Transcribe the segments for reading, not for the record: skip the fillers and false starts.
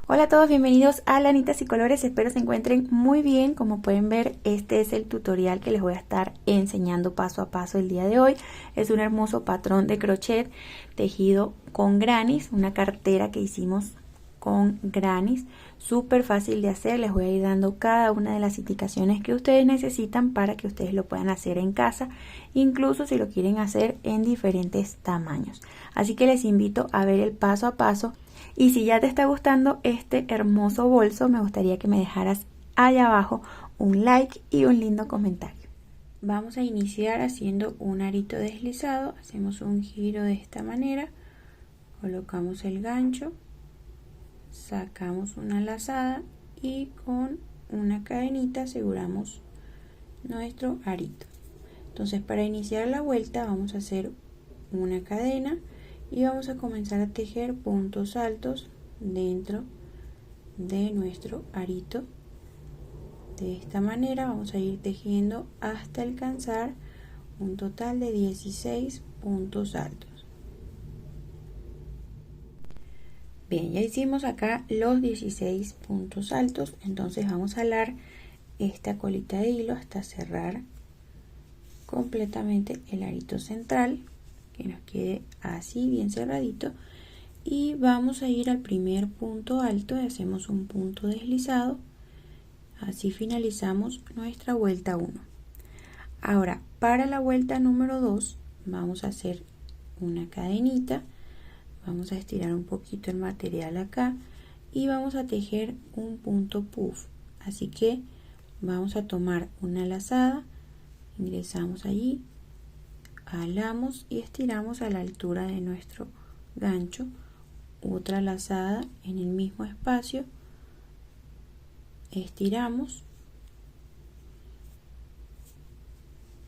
Hola a todos, bienvenidos a Lanitas y Colores, espero se encuentren muy bien. Como pueden ver, este es el tutorial que les voy a estar enseñando paso a paso el día de hoy. Es un hermoso patrón de crochet tejido con grannies, una cartera que hicimos con grannies, súper fácil de hacer. Les voy a ir dando cada una de las indicaciones que ustedes necesitan para que ustedes lo puedan hacer en casa, incluso si lo quieren hacer en diferentes tamaños. Así que les invito a ver el paso a paso. Y si ya te está gustando este hermoso bolso, me gustaría que me dejaras allá abajo un like y un lindo comentario. Vamos a iniciar haciendo un arito deslizado. Hacemos un giro de esta manera, colocamos el gancho, sacamos una lazada y con una cadenita aseguramos nuestro arito. Entonces, para iniciar la vuelta vamos a hacer una cadena y vamos a comenzar a tejer puntos altos dentro de nuestro arito. De esta manera vamos a ir tejiendo hasta alcanzar un total de 16 puntos altos. Bien, ya hicimos acá los 16 puntos altos, entonces vamos a alar esta colita de hilo hasta cerrar completamente el arito central, que nos quede así bien cerradito, y vamos a ir al primer punto alto y hacemos un punto deslizado. Así finalizamos nuestra vuelta 1. Ahora, para la vuelta número 2 vamos a hacer una cadenita, vamos a estirar un poquito el material acá y vamos a tejer un punto puff. Así que vamos a tomar una lazada, ingresamos allí, jalamos y estiramos a la altura de nuestro gancho, otra lazada en el mismo espacio, estiramos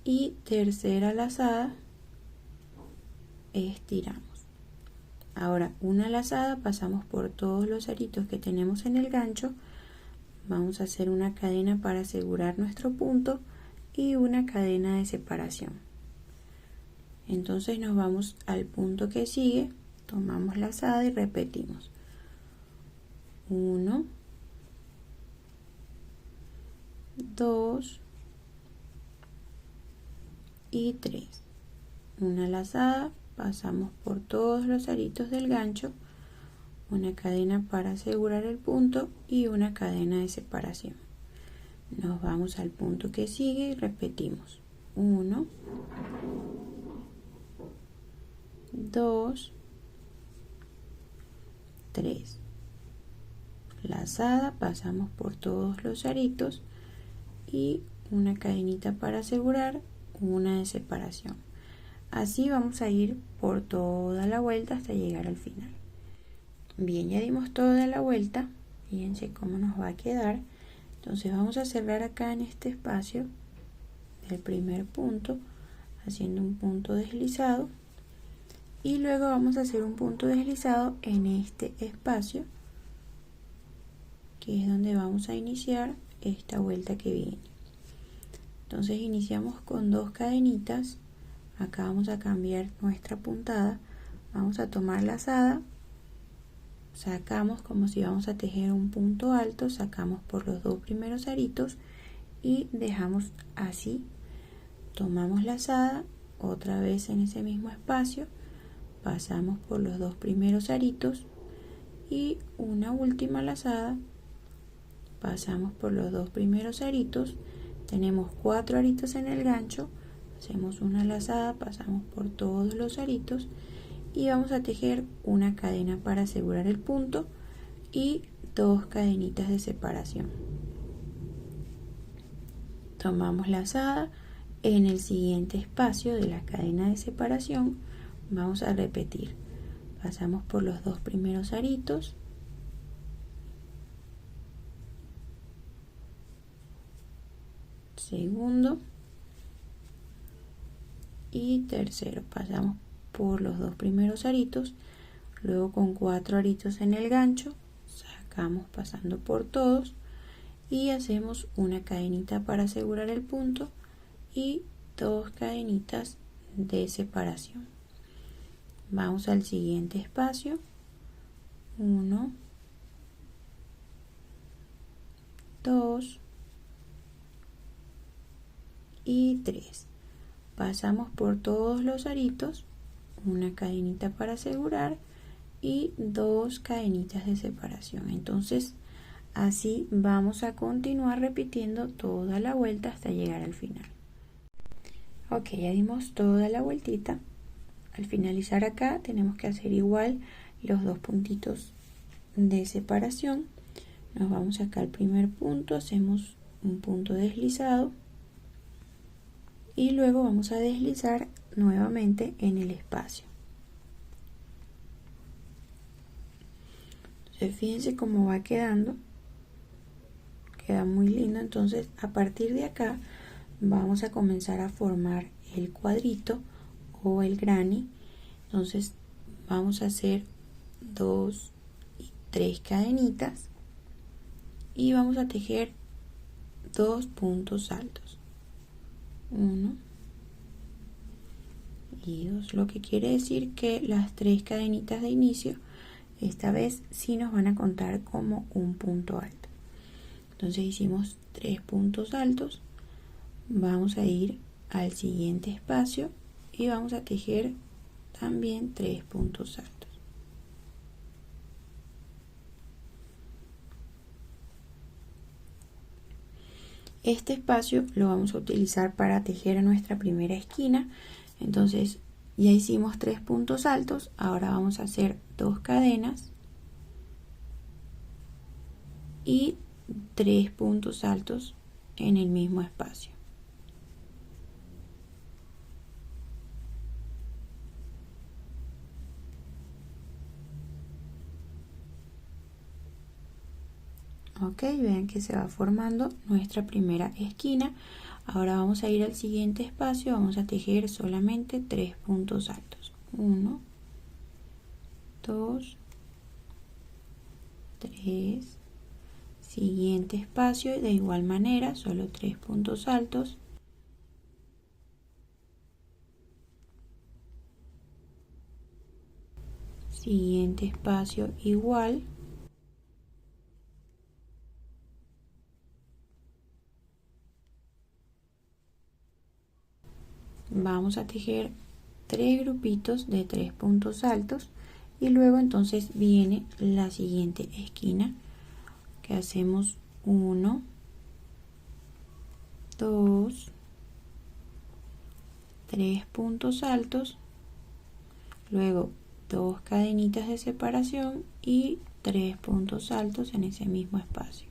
y tercera lazada, estiramos. Ahora una lazada, pasamos por todos los aritos que tenemos en el gancho, vamos a hacer una cadena para asegurar nuestro punto y una cadena de separación. Entonces nos vamos al punto que sigue, tomamos lazada y repetimos 1, 2 y 3. Una lazada, pasamos por todos los aritos del gancho, una cadena para asegurar el punto y una cadena de separación. Nos vamos al punto que sigue y repetimos 1, 2, 3. Lazada, pasamos por todos los aritos y una cadenita para asegurar, una de separación. Así vamos a ir por toda la vuelta hasta llegar al final. Bien, ya dimos toda la vuelta, fíjense cómo nos va a quedar. Entonces vamos a cerrar acá en este espacio del primer punto haciendo un punto deslizado y luego vamos a hacer un punto deslizado en este espacio, que es donde vamos a iniciar esta vuelta que viene. Entonces iniciamos con dos cadenitas, acá vamos a cambiar nuestra puntada, vamos a tomar lazada, sacamos como si vamos a tejer un punto alto, sacamos por los dos primeros aritos y dejamos así, tomamos lazada, otra vez en ese mismo espacio, pasamos por los dos primeros aritos y una última lazada, pasamos por los dos primeros aritos, tenemos 4 aritos en el gancho, hacemos una lazada, pasamos por todos los aritos y vamos a tejer una cadena para asegurar el punto y 2 cadenitas de separación. Tomamos lazada, en el siguiente espacio de la cadena de separación vamos a repetir, pasamos por los dos primeros aritos, segundo y tercero, pasamos por los dos primeros aritos, luego con 4 aritos en el gancho sacamos pasando por todos y hacemos una cadenita para asegurar el punto y 2 cadenitas de separación. Vamos al siguiente espacio, 1, 2 y 3. Pasamos por todos los aritos, una cadenita para asegurar y 2 cadenitas de separación. Entonces así vamos a continuar repitiendo toda la vuelta hasta llegar al final. Ok, ya dimos toda la vueltita. Al finalizar acá tenemos que hacer igual los 2 puntitos de separación. Nos vamos acá al primer punto, hacemos un punto deslizado y luego vamos a deslizar nuevamente en el espacio. Entonces fíjense cómo va quedando, queda muy lindo. Entonces a partir de acá vamos a comenzar a formar el cuadrito o el granny. Entonces vamos a hacer 2 y 3 cadenitas y vamos a tejer 2 puntos altos, 1 y 2, lo que quiere decir que las 3 cadenitas de inicio esta vez sí nos van a contar como un punto alto. Entonces hicimos 3 puntos altos, vamos a ir al siguiente espacio y vamos a tejer también 3 puntos altos. Este espacio lo vamos a utilizar para tejer nuestra primera esquina. Entonces ya hicimos 3 puntos altos, ahora vamos a hacer 2 cadenas y 3 puntos altos en el mismo espacio. Ok, vean que se va formando nuestra primera esquina. Ahora vamos a ir al siguiente espacio, vamos a tejer solamente 3 puntos altos. 1, 2, 3. Siguiente espacio, de igual manera, solo 3 puntos altos. Siguiente espacio igual. Vamos a tejer 3 grupitos de 3 puntos altos y luego entonces viene la siguiente esquina que hacemos 1, 2, 3 puntos altos, luego 2 cadenitas de separación y 3 puntos altos en ese mismo espacio.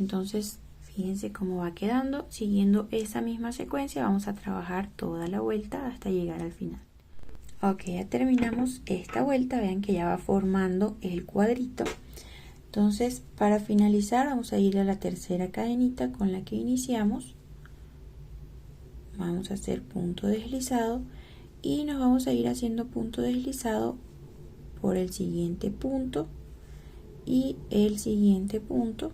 Entonces fíjense cómo va quedando. Siguiendo esa misma secuencia vamos a trabajar toda la vuelta hasta llegar al final. Ok, ya terminamos esta vuelta, vean que ya va formando el cuadrito. Entonces para finalizar vamos a ir a la tercera cadenita con la que iniciamos, vamos a hacer punto deslizado y nos vamos a ir haciendo punto deslizado por el siguiente punto y el siguiente punto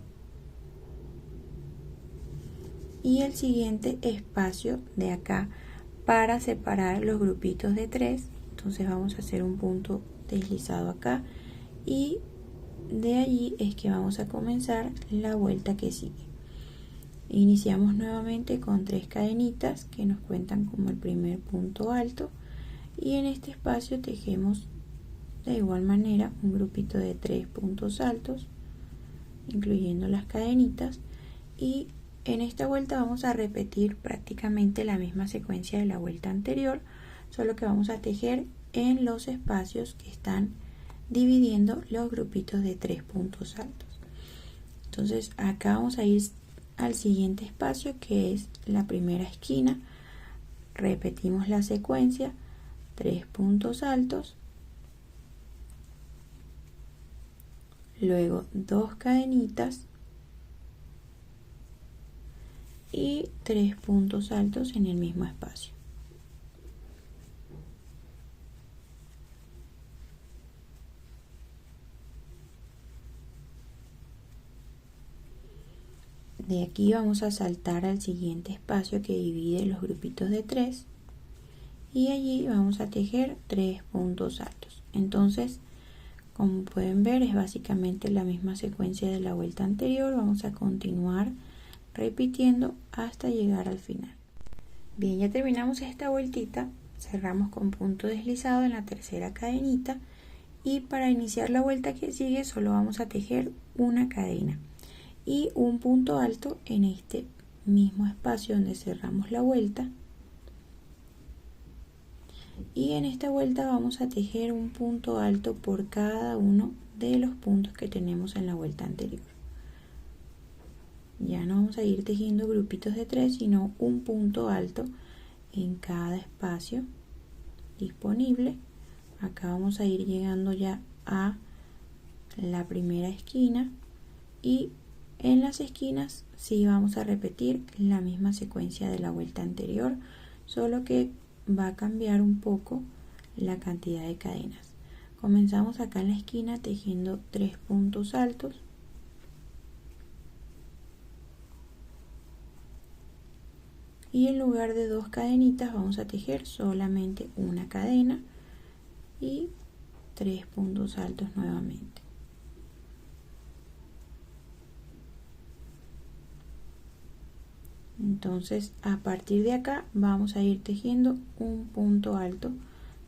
y el siguiente espacio de acá para separar los grupitos de 3. Entonces vamos a hacer un punto deslizado acá y de allí es que vamos a comenzar la vuelta que sigue. Iniciamos nuevamente con 3 cadenitas que nos cuentan como el primer punto alto y en este espacio tejemos de igual manera un grupito de 3 puntos altos incluyendo las cadenitas, y en esta vuelta vamos a repetir prácticamente la misma secuencia de la vuelta anterior, solo que vamos a tejer en los espacios que están dividiendo los grupitos de 3 puntos altos. Entonces acá vamos a ir al siguiente espacio que es la primera esquina, repetimos la secuencia, 3 puntos altos, luego 2 cadenitas y 3 puntos altos en el mismo espacio. De aquí vamos a saltar al siguiente espacio que divide los grupitos de 3 y allí vamos a tejer 3 puntos altos. Entonces, como pueden ver, es básicamente la misma secuencia de la vuelta anterior. Vamos a continuar repitiendo hasta llegar al final. Bien, ya terminamos esta vueltita, cerramos con punto deslizado en la tercera cadenita y para iniciar la vuelta que sigue solo vamos a tejer una cadena y un punto alto en este mismo espacio donde cerramos la vuelta, y en esta vuelta vamos a tejer un punto alto por cada uno de los puntos que tenemos en la vuelta anterior. Ya no vamos a ir tejiendo grupitos de 3, sino un punto alto en cada espacio disponible. Acá vamos a ir llegando ya a la primera esquina y en las esquinas sí vamos a repetir la misma secuencia de la vuelta anterior, solo que va a cambiar un poco la cantidad de cadenas. Comenzamos acá en la esquina tejiendo 3 puntos altos, y en lugar de 2 cadenitas vamos a tejer solamente una cadena y 3 puntos altos nuevamente. Entonces a partir de acá vamos a ir tejiendo un punto alto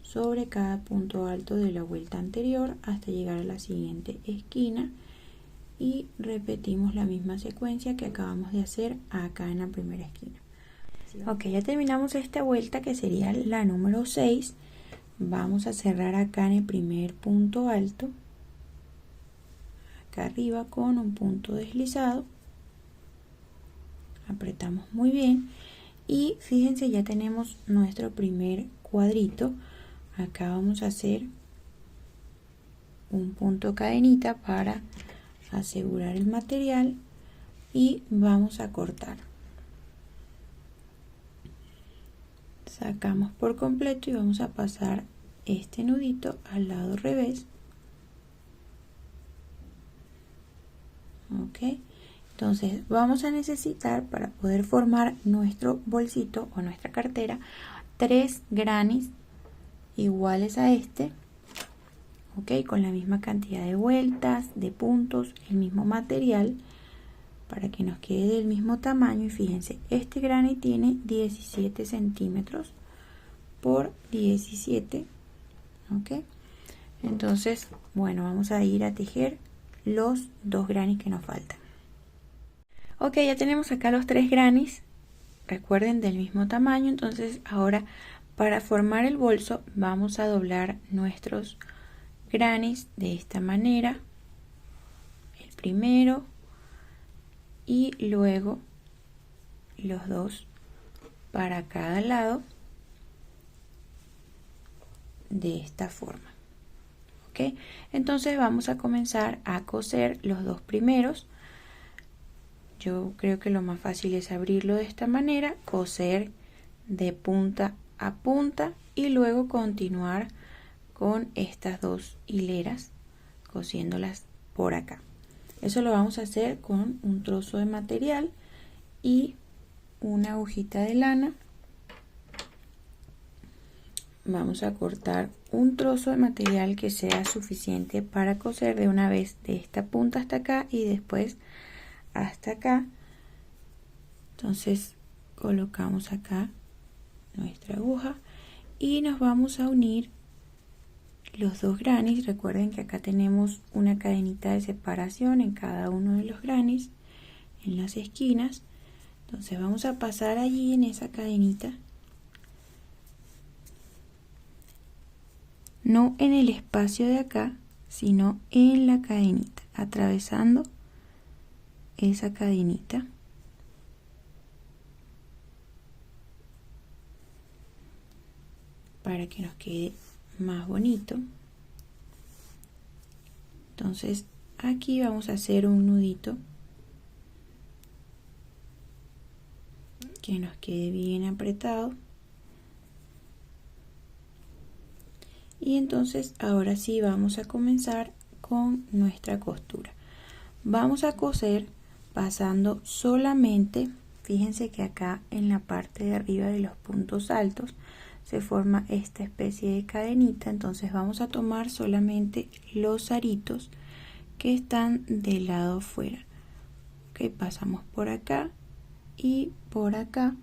sobre cada punto alto de la vuelta anterior hasta llegar a la siguiente esquina y repetimos la misma secuencia que acabamos de hacer acá en la primera esquina. Ok, ya terminamos esta vuelta que sería la número 6. Vamos a cerrar acá en el primer punto alto, acá arriba con un punto deslizado. Apretamos muy bien y fíjense, ya tenemos nuestro primer cuadrito. Acá vamos a hacer un punto cadenita para asegurar el material y vamos a cortar. Sacamos por completo y vamos a pasar este nudito al lado revés. Ok, entonces vamos a necesitar, para poder formar nuestro bolsito o nuestra cartera, 3 granis iguales a este, ok, con la misma cantidad de vueltas, de puntos, el mismo material, para que nos quede del mismo tamaño. Y fíjense, este granny tiene 17 centímetros por 17, ok. Entonces, bueno, vamos a ir a tejer los 2 grannies que nos faltan. Ok, ya tenemos acá los 3 grannies, recuerden, del mismo tamaño. Entonces ahora, para formar el bolso, vamos a doblar nuestros grannies de esta manera, el primero y luego los 2 para cada lado, de esta forma. Ok, entonces vamos a comenzar a coser los 2 primeros. Yo creo que lo más fácil es abrirlo de esta manera, coser de punta a punta y luego continuar con estas 2 hileras cosiéndolas por acá. Eso lo vamos a hacer con un trozo de material y una agujita de lana. Vamos a cortar un trozo de material que sea suficiente para coser de una vez de esta punta hasta acá y después hasta acá. Entonces colocamos acá nuestra aguja y nos vamos a unir los 2 grannies. Recuerden que acá tenemos una cadenita de separación en cada uno de los grannies en las esquinas. Entonces vamos a pasar allí en esa cadenita, no en el espacio de acá, sino en la cadenita, atravesando esa cadenita. Para que nos quede más bonito. Entonces aquí vamos a hacer un nudito que nos quede bien apretado. Y entonces ahora sí vamos a comenzar con nuestra costura. Vamos a coser pasando solamente, fíjense que acá en la parte de arriba de los puntos altos se forma esta especie de cadenita. Entonces vamos a tomar solamente los aritos que están del lado afuera. Ok, pasamos por acá y por acá.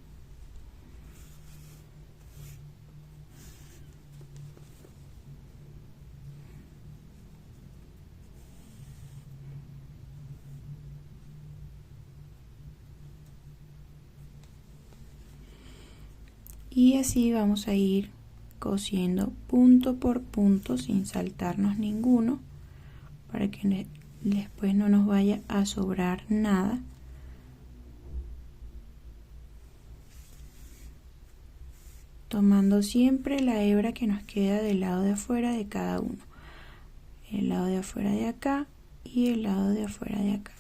Y así vamos a ir cosiendo punto por punto sin saltarnos ninguno, para que después no nos vaya a sobrar nada. Tomando siempre la hebra que nos queda del lado de afuera de cada uno. El lado de afuera de acá y el lado de afuera de acá.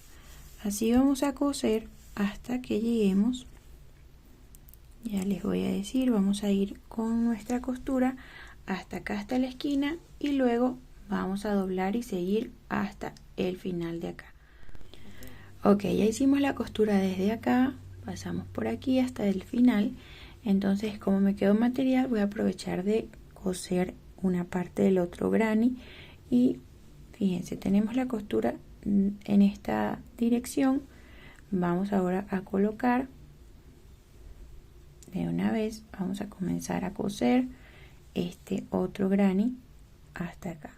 Así vamos a coser hasta que lleguemos. Ya les voy a decir, vamos a ir con nuestra costura hasta acá, hasta la esquina, y luego vamos a doblar y seguir hasta el final de acá. Ok, ya hicimos la costura desde acá, pasamos por aquí hasta el final. Entonces, como me quedó material, voy a aprovechar de coser una parte del otro granny. Y fíjense, tenemos la costura en esta dirección. Vamos ahora a colocar de una vez, vamos a comenzar a coser este otro granny hasta acá.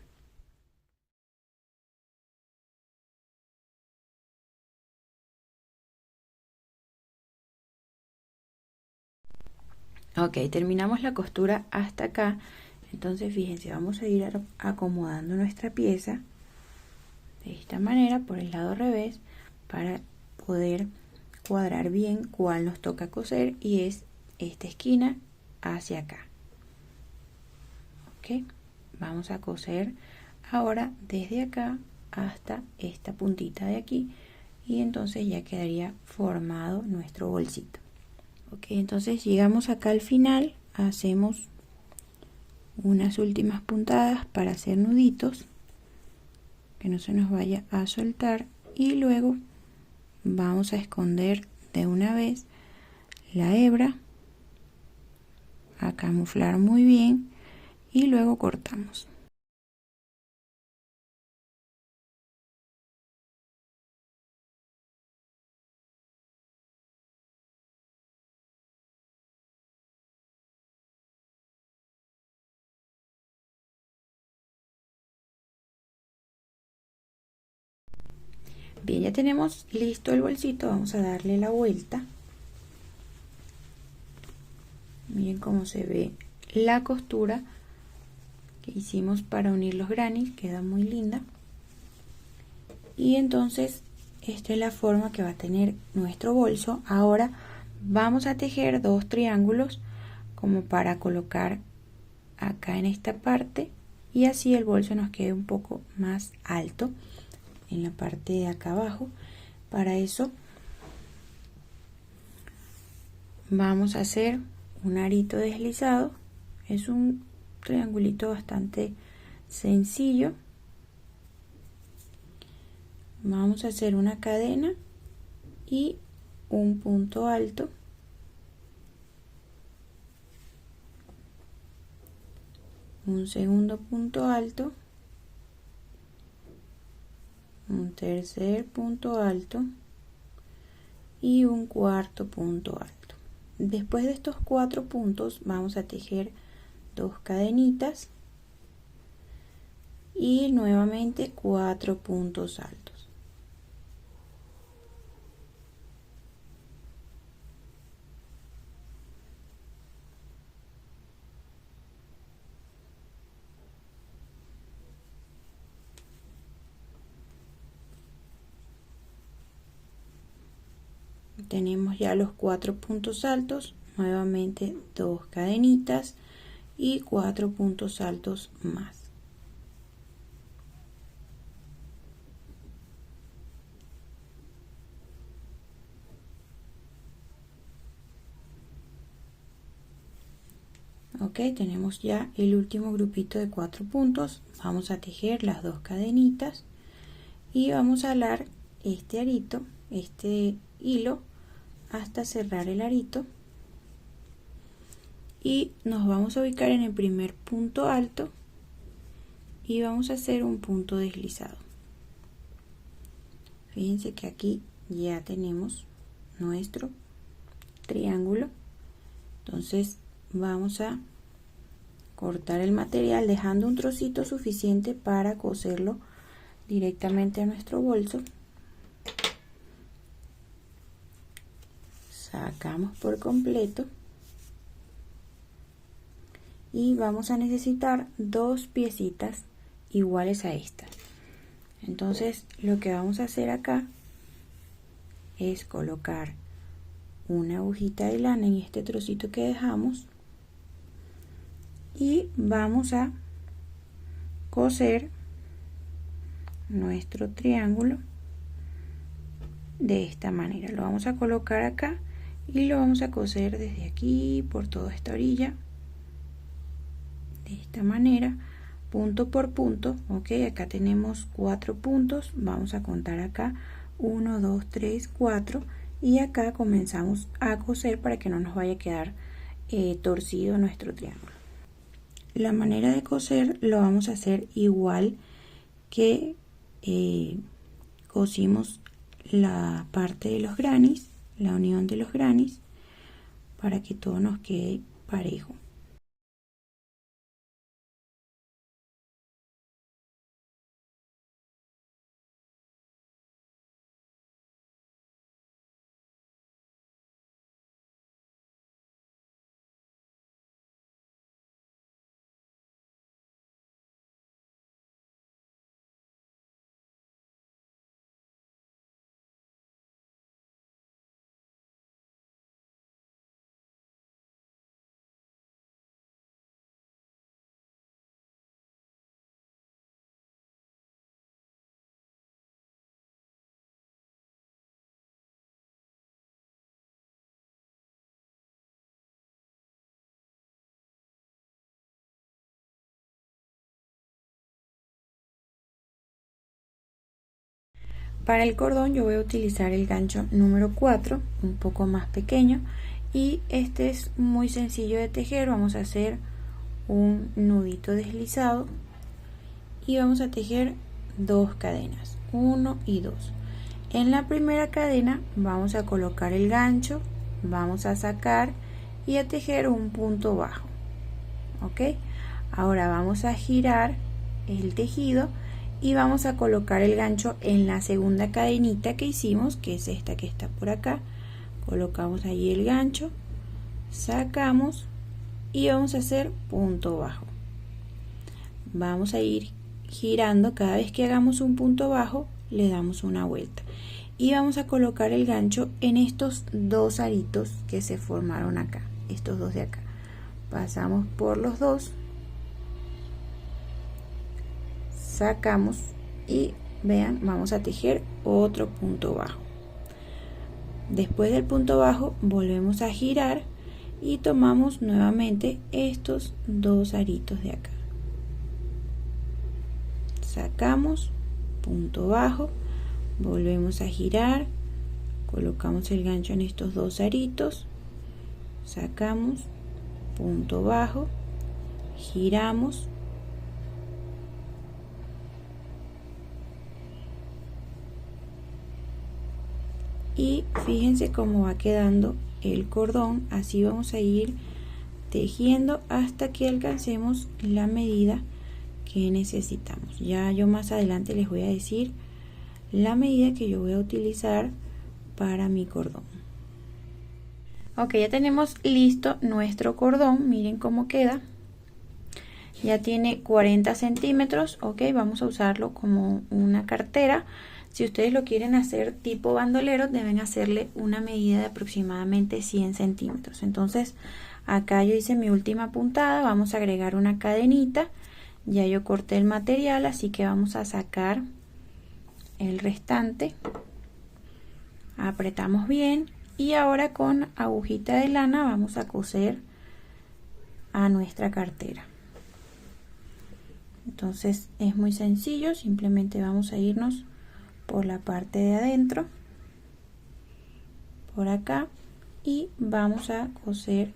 Ok, terminamos la costura hasta acá. Entonces fíjense, vamos a ir acomodando nuestra pieza de esta manera por el lado revés para poder cuadrar bien cuál nos toca coser, y es esta esquina hacia acá. Ok, vamos a coser ahora desde acá hasta esta puntita de aquí, y entonces ya quedaría formado nuestro bolsito. Ok, entonces llegamos acá al final, hacemos unas últimas puntadas para hacer nuditos, que no se nos vaya a soltar, y luego vamos a esconder de una vez la hebra, a camuflar muy bien, y luego cortamos. Bien, ya tenemos listo el bolsito, vamos a darle la vuelta. Miren cómo se ve la costura que hicimos para unir los grannies, queda muy linda. Y entonces esta es la forma que va a tener nuestro bolso. Ahora vamos a tejer dos triángulos como para colocar acá en esta parte, y así el bolso nos quede un poco más alto en la parte de acá abajo. Para eso vamos a hacer un arito deslizado. Es un triangulito bastante sencillo. Vamos a hacer una cadena y un punto alto, un segundo punto alto, un tercer punto alto y un cuarto punto alto. Después de estos 4 puntos vamos a tejer 2 cadenitas y nuevamente 4 puntos altos. Tenemos ya los 4 puntos altos, nuevamente 2 cadenitas y 4 puntos altos más. Ok, tenemos ya el último grupito de 4 puntos. Vamos a tejer las 2 cadenitas y vamos a alar este arito, este hilo, hasta cerrar el arito. y nos vamos a ubicar en el primer punto alto y vamos a hacer un punto deslizado. Fíjense que aquí ya tenemos nuestro triángulo. Entonces vamos a cortar el material dejando un trocito suficiente para coserlo directamente a nuestro bolso. Sacamos por completo y vamos a necesitar dos piecitas iguales a esta. Entonces lo que vamos a hacer acá es colocar una agujita de lana en este trocito que dejamos y vamos a coser nuestro triángulo de esta manera. Lo vamos a colocar acá y lo vamos a coser desde aquí por toda esta orilla de esta manera, punto por punto. Ok, acá tenemos 4 puntos, vamos a contar acá 1 2 3 4 y acá comenzamos a coser para que no nos vaya a quedar torcido nuestro triángulo. La manera de coser lo vamos a hacer igual que cosimos la parte de los granis, la unión de los granis, para que todo nos quede parejo. Para el cordón yo voy a utilizar el gancho número 4, un poco más pequeño, y este es muy sencillo de tejer. Vamos a hacer un nudito deslizado y vamos a tejer 2 cadenas, 1 y 2. En la primera cadena vamos a colocar el gancho, vamos a sacar y a tejer un punto bajo. Ok, ahora vamos a girar el tejido y vamos a colocar el gancho en la segunda cadenita que hicimos, que es esta que está por acá. Colocamos allí el gancho, sacamos y vamos a hacer punto bajo. Vamos a ir girando, cada vez que hagamos un punto bajo le damos una vuelta y vamos a colocar el gancho en estos 2 aritos que se formaron acá, estos 2 de acá. Pasamos por los 2, sacamos y vean, vamos a tejer otro punto bajo. Después del punto bajo volvemos a girar y tomamos nuevamente estos 2 aritos de acá, sacamos, punto bajo, volvemos a girar, colocamos el gancho en estos 2 aritos, sacamos, punto bajo, giramos, y fíjense cómo va quedando el cordón. Así vamos a ir tejiendo hasta que alcancemos la medida que necesitamos. Ya yo más adelante les voy a decir la medida que yo voy a utilizar para mi cordón. Ok, ya tenemos listo nuestro cordón. Miren cómo queda. Ya tiene 40 centímetros. Ok, vamos a usarlo como una cartera. Si ustedes lo quieren hacer tipo bandolero, deben hacerle una medida de aproximadamente 100 centímetros. Entonces acá yo hice mi última puntada, vamos a agregar una cadenita. Ya yo corté el material, así que vamos a sacar el restante. Apretamos bien y ahora con agujita de lana vamos a coser a nuestra cartera. Entonces es muy sencillo, simplemente vamos a irnos por la parte de adentro, por acá, y vamos a coser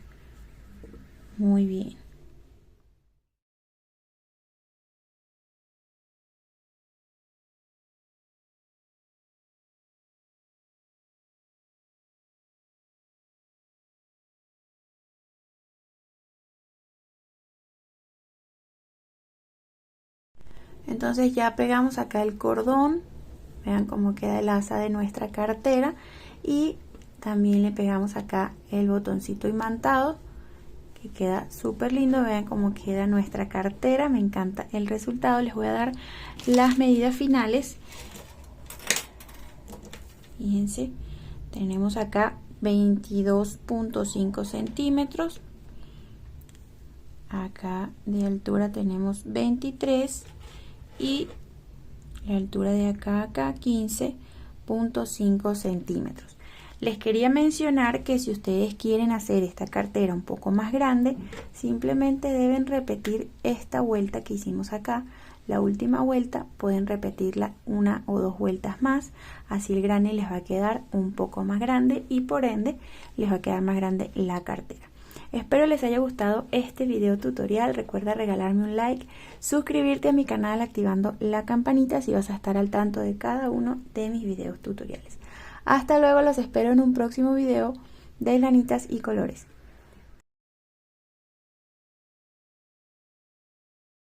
muy bien. Entonces ya pegamos acá el cordón, vean cómo queda el asa de nuestra cartera, y también le pegamos acá el botoncito imantado que queda súper lindo. Vean cómo queda nuestra cartera, me encanta el resultado. Les voy a dar las medidas finales. Fíjense, tenemos acá 22.5 centímetros, acá de altura tenemos 23 y la altura de acá a acá 15.5 centímetros. Les quería mencionar que si ustedes quieren hacer esta cartera un poco más grande, simplemente deben repetir esta vuelta que hicimos acá. La última vuelta pueden repetirla una o dos vueltas más, así el grane les va a quedar un poco más grande y por ende les va a quedar más grande la cartera. Espero les haya gustado este video tutorial. Recuerda regalarme un like, suscribirte a mi canal activando la campanita si vas a estar al tanto de cada uno de mis videos tutoriales. Hasta luego, los espero en un próximo video de granitas y colores.